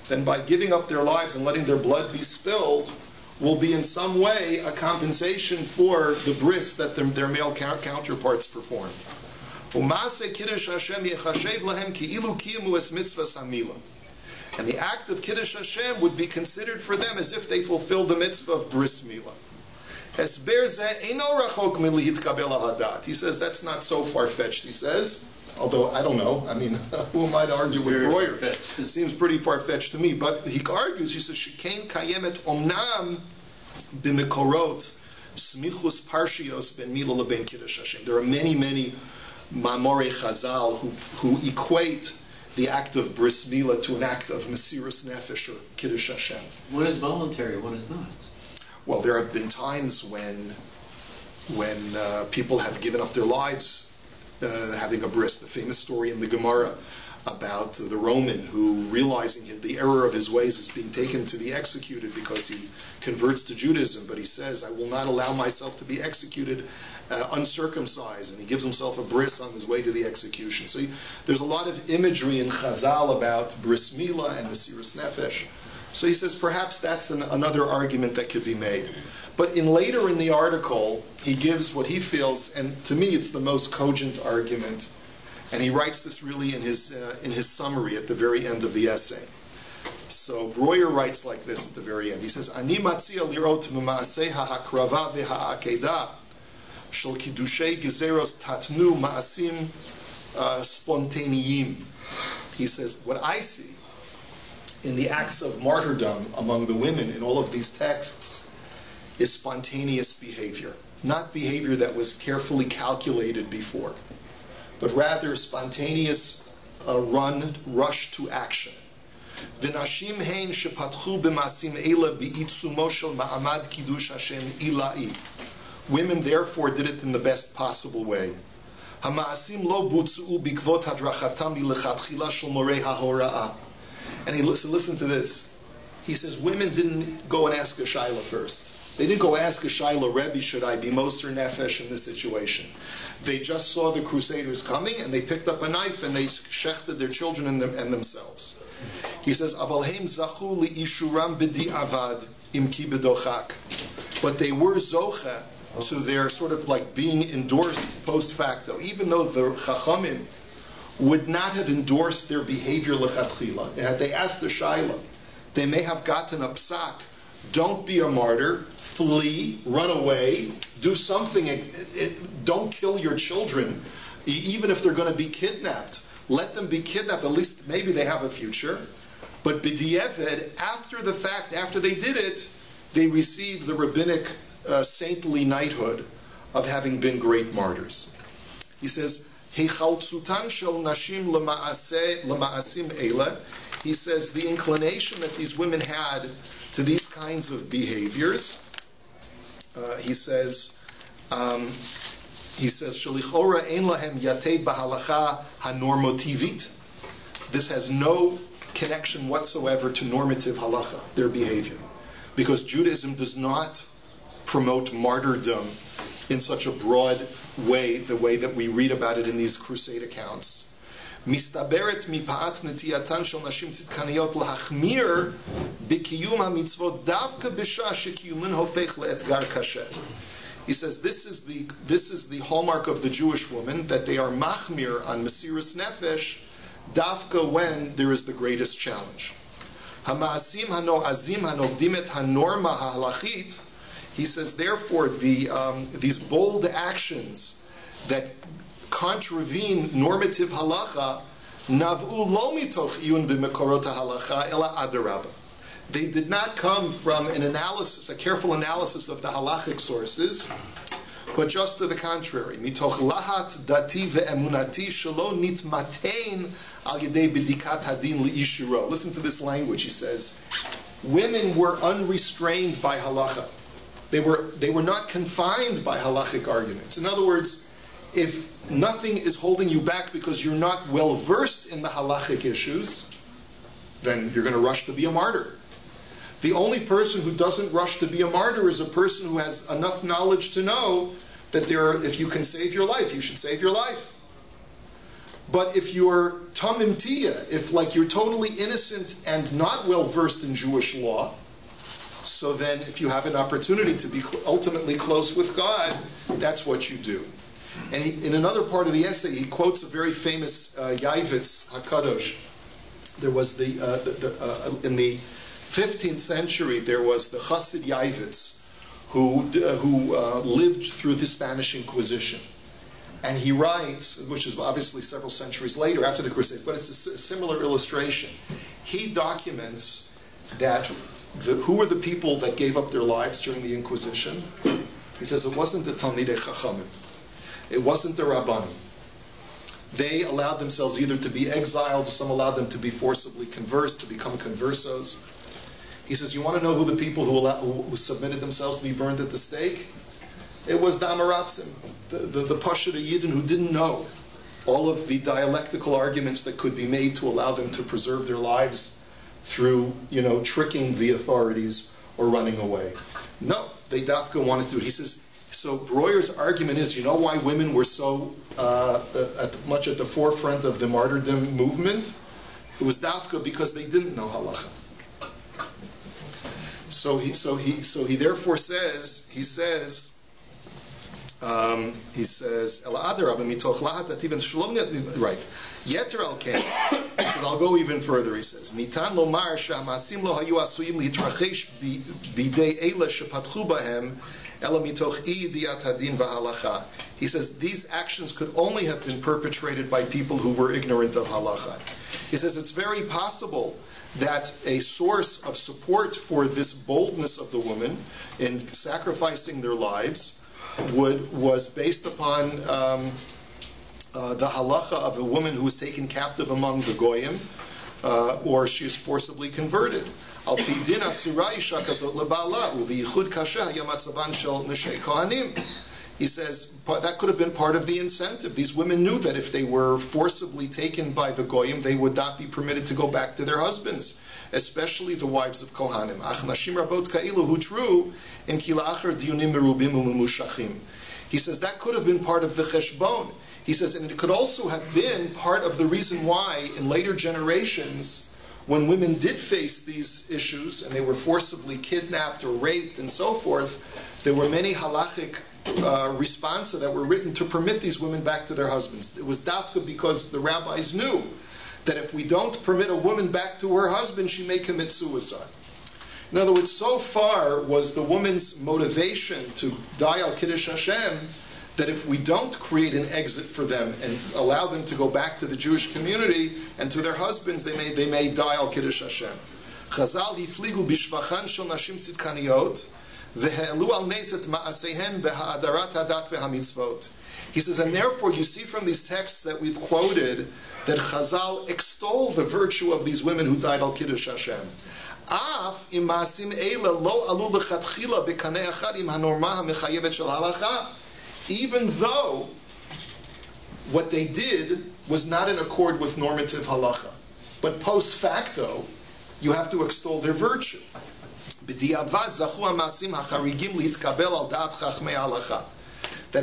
Then by giving up their lives and letting their blood be spilled, will be in some way a compensation for the bris that their male counterparts performed. And the act of Kiddush Hashem would be considered for them as if they fulfilled the mitzvah of bris milah. He says that's not so far-fetched, he says. Although, I don't know. I mean, who am I to argue with Breuer? It seems pretty far-fetched to me. But he argues, he says, Shekain kayemet omnam b'mekorot smichus parshios ben mila leben kiddush Hashem. There are many, many mamorei chazal who equate the act of bris milah to an act of mesiras nefesh or kiddush Hashem. One is voluntary, one is not. Well, there have been times when people have given up their lives having a bris. The famous story in the Gemara about the Roman who, realizing the error of his ways, is being taken to be executed because he converts to Judaism, but he says, I will not allow myself to be executed uncircumcised, and he gives himself a bris on his way to the execution. So there's a lot of imagery in Chazal about bris milah and mesiras nefesh. So he says perhaps that's another argument that could be made. But later in the article, he gives what he feels, and to me it's the most cogent argument. And he writes this really in his summary at the very end of the essay. So Breuer writes like this at the very end. He says, "Ani matzia lirot ma'aseh ha'akrava v'ha'akeda shel kiddushay gezeros tatnu ma'asim spontaneim." He says, what I see in the acts of martyrdom among the women in all of these texts is spontaneous behavior. Not behavior that was carefully calculated before, but rather spontaneous rush to action. V'nashim hein shepatchu b'masim eila bi'itzumo shel ma'amad kiddush Hashem ila'i. Women therefore did it in the best possible way. Hama'asim lo butzu bikvot hadrachatam lilechatchila shel morei hahora'ah. And he listen to this. He says women didn't go and ask a shaila first. They didn't go ask a shaila, Rabbi, should I be moser nefesh in this situation? They just saw the Crusaders coming and they picked up a knife and they shechted their children and themselves. He says, Aval heim zachu li ishuram b'di avad im ki b'dochak. But they were zocha to their sort of like being endorsed post facto, even though the Chachamim would not have endorsed their behavior lechatchila. Had they asked the shaila, they may have gotten a psak. Don't be a martyr, flee, run away, do something. Don't kill your children, even if they're going to be kidnapped. Let them be kidnapped, at least maybe they have a future. But b'di'evid, after the fact, after they did it, they received the rabbinic saintly knighthood of having been great martyrs. He says, Hechaltzutan shel nashim lema'asim eila. He says the inclination that these women had to these kinds of behaviors. He says shelichora ein lahem yated bahalacha hanormotivit. This has no connection whatsoever to normative halacha, their behavior, because Judaism does not promote martyrdom in such a broad way, the way that we read about it in these crusade accounts. Mistaberet mipa'at netiyatan shel nashim tzidkaniyot lahachmir b'kiyum hamitzvot davka b'shah shekiyumin hofech le'etgar kasher. He says this is the hallmark of the Jewish woman, that they are machmir on mesiras nefesh davka when there is the greatest challenge. Hama'asim hano'azim hanogdim et hanorma ha'halachit. He says, therefore, these bold actions that contravene normative halacha, nav'u lo mitoch iyun b'mekorot halacha ela adarabah. They did not come from an analysis, a careful analysis of the halachic sources, but just to the contrary. Mitoch lahat dati ve'emunati shelo nitmatein al yedei b'dikat hadin li'ishiro. Listen to this language. He says, women were unrestrained by halacha. They were not confined by halachic arguments. In other words, if nothing is holding you back because you're not well versed in the halachic issues, then you're going to rush to be a martyr. The only person who doesn't rush to be a martyr is a person who has enough knowledge to know that if you can save your life, you should save your life. But if you're tamim tiyah, if like you're totally innocent and not well versed in Jewish law, so then if you have an opportunity to be ultimately close with God, that's what you do. And in another part of the essay, he quotes a very famous Yavitz HaKadosh. There was in the 15th century, there was the Chassid Yavitz who lived through the Spanish Inquisition. And he writes, which is obviously several centuries later after the Crusades, but it's a similar illustration. He documents that who were the people that gave up their lives during the Inquisition? He says it wasn't the Talmidei Chachamim. It wasn't the Rabbanim. They allowed themselves either to be exiled, or some allowed them to be forcibly conversed, to become conversos. He says, you want to know who the people who submitted themselves to be burned at the stake? It was the Amaratzim, the Pashut Yidden who didn't know all of the dialectical arguments that could be made to allow them to preserve their lives through, tricking the authorities or running away. No, they dafka wanted to do it. He says, so Breuer's argument is, you know why women were so much at the forefront of the martyrdom movement? It was dafka because they didn't know halacha. So he therefore says, Ela Adarab mitoch lahat ativ and shalom right. Yeter al ken. He says, I'll go even further. He says, Nitan lomar shahmasim lo hayu asuyim litrachesh bidei eila shepatchu bahem ela mitoch iyidiyat hadin v'halacha. He says these actions could only have been perpetrated by people who were ignorant of halacha. He says it's very possible that a source of support for this boldness of the woman in sacrificing their lives was based upon the halacha of a woman who was taken captive among the goyim, or she is forcibly converted. Al pi din asura isha kazot leba'ala u'v'yichud kasha hayamatzavan shel neshei kohanim. He says that could have been part of the incentive. These women knew that if they were forcibly taken by the goyim, they would not be permitted to go back to their husbands, especially the wives of Kohanim. Ach nashim rabot ka'ilu hu tru in ki la'achar diyunim merubim u'memushachim. He says that could have been part of the cheshbon. He says, and it could also have been part of the reason why in later generations, when women did face these issues and they were forcibly kidnapped or raped and so forth, there were many halachic responsa that were written to permit these women back to their husbands. It was dafka because the rabbis knew that if we don't permit a woman back to her husband, she may commit suicide. In other words, so far was the woman's motivation to die al Kiddush Hashem that if we don't create an exit for them and allow them to go back to the Jewish community and to their husbands, they may die al Kiddush Hashem. Chazal hifligu bishvachan shel nashim tzidkaniyot v'he'elu al neis et ma'asehen beha'adarat hadat ve'hamitzvot. He says, and therefore you see from these texts that we've quoted that Chazal extol the virtue of these women who died al Kiddush Hashem. Af im ma'asim eila lo alu lechatchila b'kanei achad im hanorma ha'mechayevet shel halacha. Even though what they did was not in accord with normative halacha. But post facto, you have to extol their virtue. That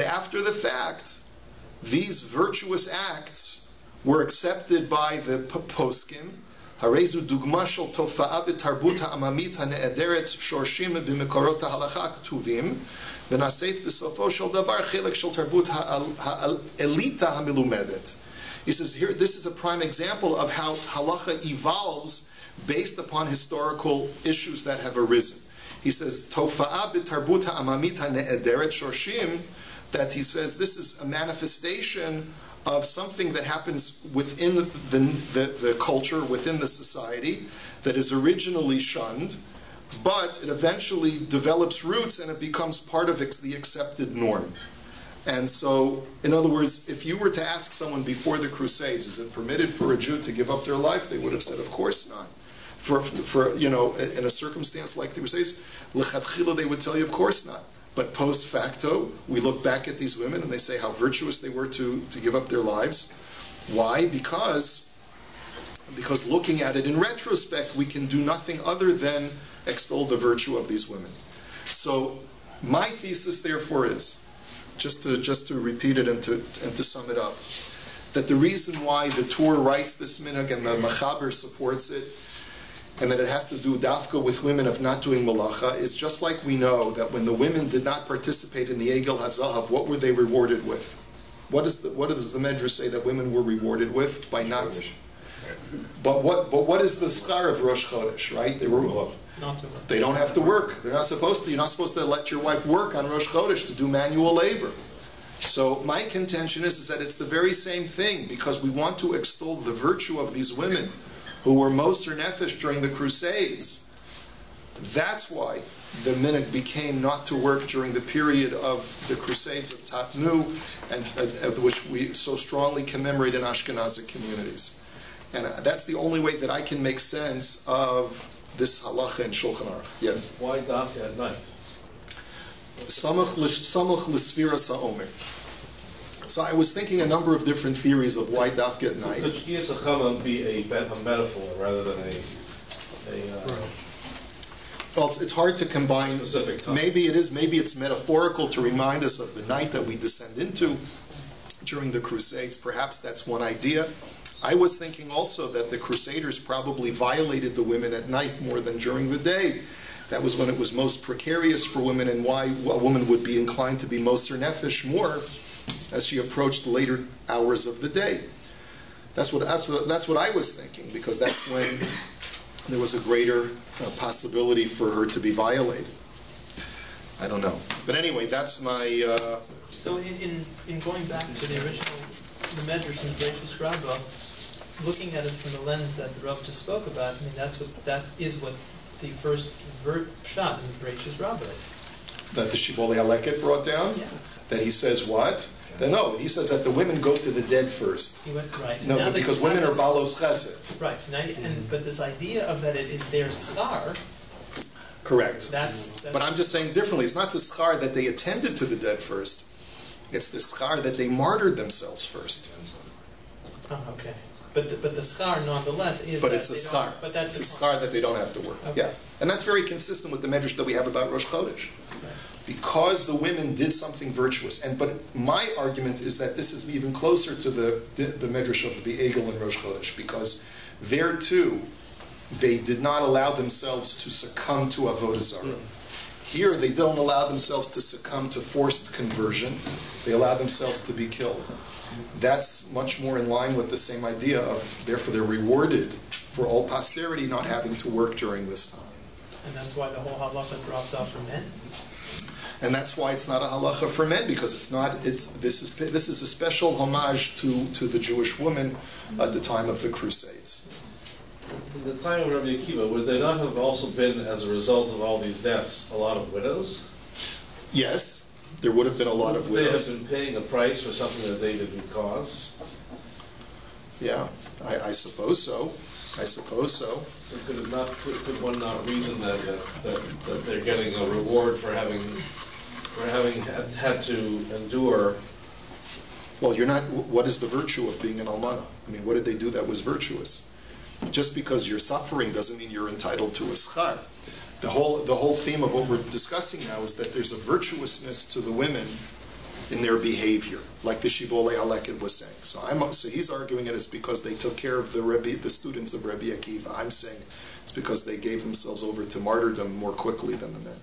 after the fact, these virtuous acts were accepted by the poskim. Harezu dugma shel tofa'a b'tarbut ha'amamit ha'ne'ederet shorshim b'mekorot ha'halacha ktuvim. V'naseit b'sofo shel davar chelek shel tarbut ha'elita ha'milumedet. He says here, this is a prime example of how halacha evolves based upon historical issues that have arisen. He says, Tofa'a b'tarbut ha'amamit ha'ne'ederet shorshim, that he says this is a manifestation of something that happens within the culture, within the society, that is originally shunned, but it eventually develops roots and it becomes part of the accepted norm. And so, in other words, if you were to ask someone before the Crusades, is it permitted for a Jew to give up their life? They would have said, of course not. For in a circumstance like the Crusades, lechatchila, they would tell you, of course not. But post facto, we look back at these women and they say how virtuous they were to give up their lives. Why? Because looking at it in retrospect, we can do nothing other than extol the virtue of these women. So my thesis, therefore, is, just to repeat it and to sum it up, that the reason why the Torah writes this minhag and the Machaber supports it, and that it has to do dafka with women of not doing malacha, is just like we know that when the women did not participate in the Egel HaZahav, what were they rewarded with? What does the Medrash say that women were rewarded with? By not. But what is the schar of Rosh Chodesh, right? They don't have to work. They're not supposed to. You're not supposed to let your wife work on Rosh Chodesh to do manual labor. So my contention is that it's the very same thing, because we want to extol the virtue of these women who were Moser Nefesh during the Crusades. That's why the minhag became not to work during the period of the Crusades of Tatnu, and which we so strongly commemorate in Ashkenazic communities. And that's the only way that I can make sense of this halacha in Shulchan Aruch. Yes? Why dafka at night? Samach l'sfiras ha'omer. So I was thinking a number of different theories of why dafka at night. Could Shkiyas HaChamam be a metaphor rather than well, it's hard to combine. Specific time. Maybe it's metaphorical to remind us of the night that we descend into during the Crusades. Perhaps that's one idea. I was thinking also that the Crusaders probably violated the women at night more than during the day, That was when it was most precarious for women, and why a woman would be inclined to be moser nefesh more as she approached the later hours of the day. That's what I was thinking, because that's when there was a greater possibility for her to be violated. I don't know. But anyway, that's my... So in going back to the original, the Medrash and Bereshis Rabbah, looking at it from the lens that the Rav just spoke about, I mean, that is what the first shot in the Bereshis Rabbah is. That the Shibbolei Haleket brought down? Yeah. That he says what? No, he says that the women go to the dead first. He went, right. No, but because women are balos chesed. Right. So now but this idea of that it is their schar. Correct. That's but I'm just saying differently. It's not the schar that they attended to the dead first. It's the schar that they martyred themselves first. Oh, okay. But the schar, nonetheless, is. But it's a schar. But that's it's a schar that they don't have to work. Okay. Yeah, and that's very consistent with the medrash that we have about Rosh Chodesh. Okay. Because the women did something virtuous, but my argument is that this is even closer to the medrash of the Egel and Rosh Chodesh, because there too, they did not allow themselves to succumb to avodah zarah. Here, they don't allow themselves to succumb to forced conversion. They allow themselves to be killed. That's much more in line with the same idea of, therefore, they're rewarded for all posterity not having to work during this time. And that's why the whole halacha drops off for men. And that's why it's not a halacha for men, because it's not. This is a special homage to the Jewish woman at the time of the Crusades. In the time of Rabbi Akiva, would there not have also been, as a result of all these deaths, a lot of widows? Yes, there would have been a lot of widows. They have been paying a price for something that they didn't cause. Yeah, I suppose so. I suppose so. So could one not reason that they're getting a reward for having had to endure? Well, you're not. What is the virtue of being an almana? I mean, what did they do that was virtuous? Just because you're suffering doesn't mean you're entitled to a schar. The whole theme of what we're discussing now is that there's a virtuousness to the women in their behavior, like the Shibbolei Haleket was saying. So he's arguing it is because they took care of the students of Rabbi Akiva. I'm saying it's because they gave themselves over to martyrdom more quickly than the men.